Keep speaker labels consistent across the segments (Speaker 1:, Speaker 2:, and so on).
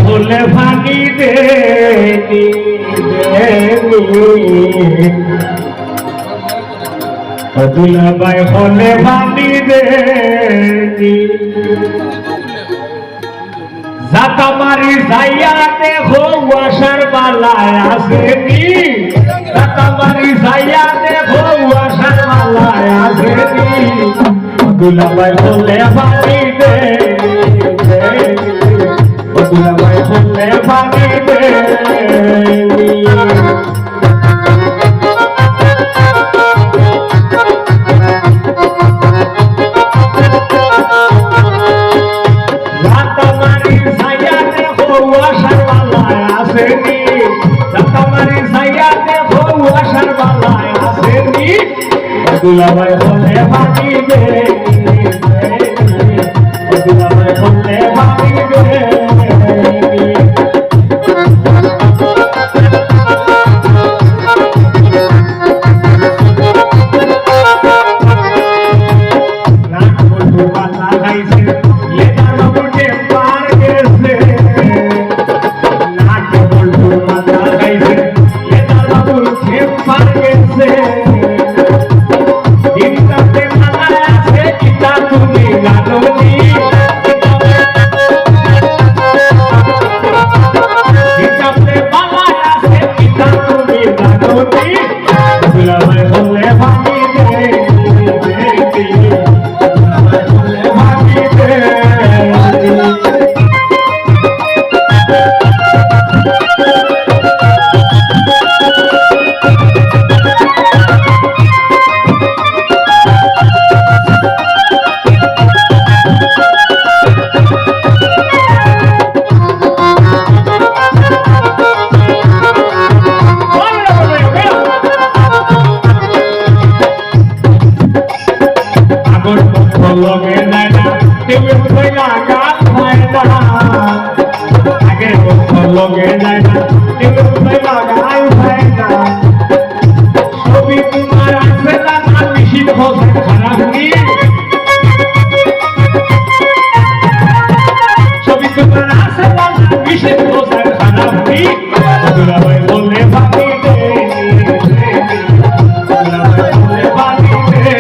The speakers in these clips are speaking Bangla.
Speaker 1: হলে ভাঙি দে দুলাভাই হলে ভাঙি দে জাতা মারি যাইয়া দেখো আশার বালায় আসেনি জাতা মারি যাইয়া দেখো আশার বালায় আসেনি দুলাভাই হলে ভাঙি দে দুলাভাই হলে ভাঙি দে দুলাভাই হলে ভাঙি দে দুলাভাই হলে ভাঙি দে লগে যায় না টেবিল কইলা গাল হয় না আগে লগে যায় না টেবিল কইলা গাল হয় না ছবি তোমার আছে না বেশি হোসেন খারাপ কি ছবি তোমার আছে না বেশি হোসেন খারাপ কি দুলাভাই বলে বাকি দে দুলাভাই বলে বাকি দে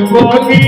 Speaker 1: বলি